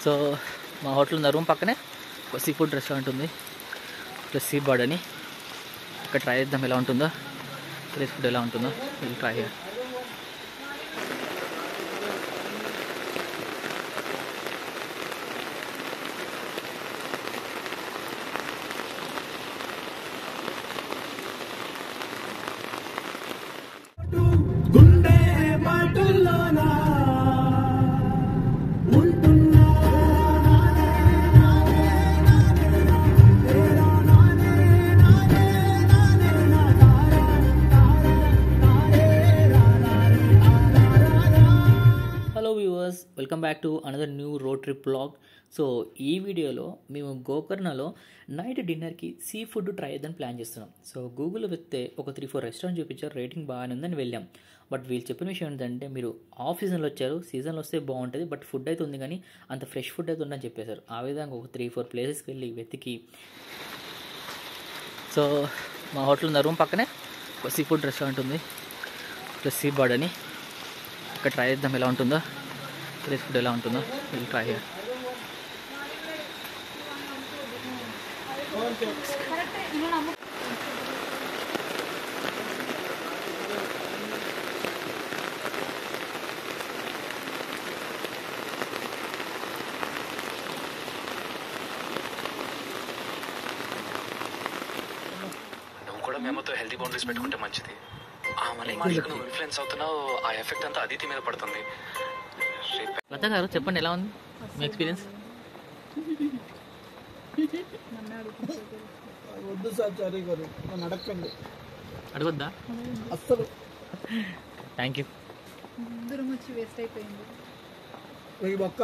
So మా hotel ఉన్న room పక్కనే ఒక సీ ఫుడ్ రెస్టారెంట్ ఉంది, ప్లస్ సీ బర్డ్ అని. ఇక్కడ ట్రై చేద్దాం ఎలా ఉంటుందో, ప్లేస్ ఫుడ్ ఎలా ఉంటుందో. Will try here. Hello viewers, welcome back to another new road trip blog. So ఈ వీడియోలో మేము గోకర్ణలో నైట్ డిన్నర్కి సీ ఫుడ్ ట్రై చేద్దాం ప్లాన్ చేస్తున్నాం. సో గూగుల్లో వెళ్తే ఒక 3-4 రెస్టారెంట్ చూపించారు, రేటింగ్ బాగానే ఉందని వెళ్ళాం. బట్ వీళ్ళు చెప్పిన విషయం ఏంటంటే, మీరు ఆఫ్ సీజన్లో వచ్చారు, సీజన్లో వస్తే బాగుంటుంది, బట్ ఫుడ్ అయితే ఉంది కానీ అంత ఫ్రెష్ ఫుడ్ అయితే ఉందని చెప్పేశారు. ఆ విధంగా ఒక 3-4 ప్లేసెస్కి వెళ్ళి వెతికి, సో మా హోటల్ ఉన్న రూమ్ పక్కనే ఒక సీ ఫుడ్ రెస్టారెంట్ ఉంది, ప్లస్ సీ బర్డ్ అని. ఇక్కడ ట్రై చేద్దాం ఎలా ఉంటుందో, ప్లేస్ ఫుడ్ ఎలా ఉంటుందో. Will try here. నువ్వు కూడా మేమతో హెల్తీ బౌండరీస్ పెట్టుకుంటే మంచిది. ఆ మనీ మాటలకు నువ్వు ఇన్ఫ్లుయెన్స్ అవుతున్నావు, ఆ ఎఫెక్ట్ అంతా అదితి మీద పడుతుంది. లత గారు చెప్పండి, ఎలా ఉంది మీ ఎక్స్పీరియన్స్? వద్దు సార్, చారీ గారు నన్ను అడగండి, అడగొద్దా? అస్సలు. Thank you. దూరం వచ్చి వేస్ట్ అయిపోయింది. వెయ్యి బొక్క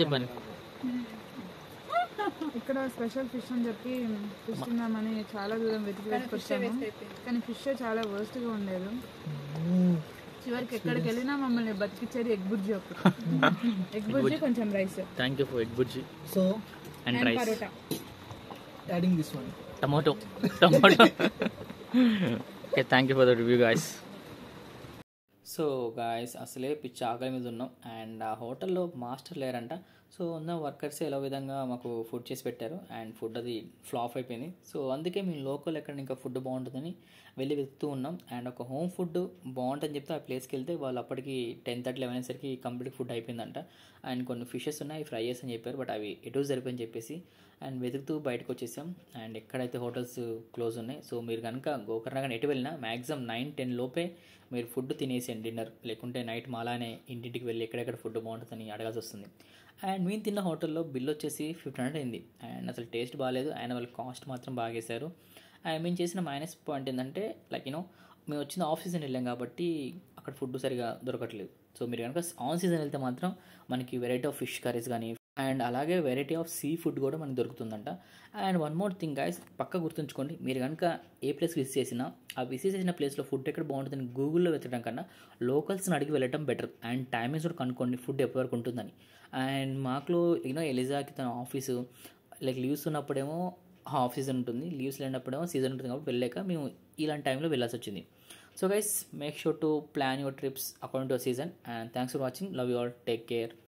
చెప్పండి. ఇక్కడ స్పెషల్ ఫిష్ అని చెప్పి ఫిష్ తిందామని చాలా దూరం వెతికి వేసుకొచ్చాము, కానీ ఫిష్ చాలా వర్స్ట్ గా ఉండేది. చివరికి ఎక్కడికి వెళ్ళినా మమ్మల్ని బతికిచ్చేది ఎగ్ బుర్జీ ఒకటి. ఎగ్ బుర్జీ కొంచెం rice. Thank you for egg bhurji so and rice, parotta. Adding this one tomato. Okay, thank you for the review guys. So guys, అసలే పిచ్చి ఆకలి మీద ఉన్నాం అండ్ ఆ హోటల్లో మాస్టర్ లేరంట. సో ఉన్న వర్కర్స్ ఎలా విధంగా మాకు ఫుడ్ చేసి పెట్టారు అండ్ ఫుడ్ అది ఫ్లాప్ అయిపోయింది. సో అందుకే మేము లోకల్ ఎక్కడ ఇంకా ఫుడ్ బాగుంటుందని వెళ్ళి వెతుకుతూ ఉన్నాం. అండ్ ఒక హోమ్ ఫుడ్ బాగుంటుందని చెప్తే ఆ ప్లేస్కి వెళ్తే వాళ్ళు అప్పటికి 10:30-11 అయ్యేసరికి కంప్లీట్ ఫుడ్ అయిపోయిందంట. అండ్ కొన్ని ఫిషెస్ ఉన్నాయి, ఫ్రై చేసి అని చెప్పారు, బట్ అవి ఎటు సరిపోయని చెప్పేసి అండ్ వెతుకుతూ బయటకు వచ్చేసాం. అండ్ ఎక్కడైతే హోటల్స్ క్లోజ్ ఉన్నాయి, సో మీరు కనుక గోకర్ణ కానీ ఎటు వెళ్ళినా మ్యాక్సిమం 9-10 లోపే మీరు ఫుడ్ తినేసేయండి డిన్నర్, లేకుంటే నైట్ మాలానే ఇంటింటికి వెళ్ళి ఎక్కడెక్కడ ఫుడ్ బాగుంటుందని అడగాల్సి వస్తుంది. అండ్ మేము తిన్న హోటల్లో బిల్ వచ్చేసి 1500 అయింది. అండ్ అసలు టేస్ట్ బాగాలేదు, ఆయన వాళ్ళు కాస్ట్ మాత్రం బాగా వేశారు. అండ్ మేము చేసిన మైనస్ పాయింట్ ఏంటంటే, లైక్ మేము వచ్చిన ఆఫ్ సీజన్ వెళ్ళాం కాబట్టి అక్కడ ఫుడ్ సరిగా దొరకట్లేదు. సో మీరు కనుక ఆన్ సీజన్ వెళ్తే మాత్రం మనకి వెరైటీ ఆఫ్ ఫిష్ కర్రీస్ కానీ అండ్ అలాగే వెరైటీ ఆఫ్ సీ ఫుడ్ కూడా మనకి దొరుకుతుందంట. And one more thing guys, పక్క గుర్తుంచుకోండి, మీరు కనుక ఏ ప్లేస్ విజిట్ చేసినా ఆ విజిట్ చేసిన ప్లేస్లో ఫుడ్ ఎక్కడ బాగుంటుందని గూగుల్లో వెతకడం కన్నా లోకల్స్ని అడిగి వెళ్ళడం బెటర్. అండ్ టైమింగ్స్ కూడా కనుక్కోండి ఫుడ్ ఎప్పటివరకు ఉంటుందని. అండ్ మాకులో ఎలిజాకి తన ఆఫీసు లైక్ లీవ్స్ ఉన్నప్పుడేమో ఆఫ్ సీజన్ ఉంటుంది, లీవ్స్ లేనప్పుడేమో సీజన్ ఉంటుంది, కాబట్టి వెళ్ళాక మేము ఇలాంటి టైంలో వెళ్ళాల్సి వచ్చింది. So guys, make sure to plan your trips according to season. And thanks for watching, love you all, take care.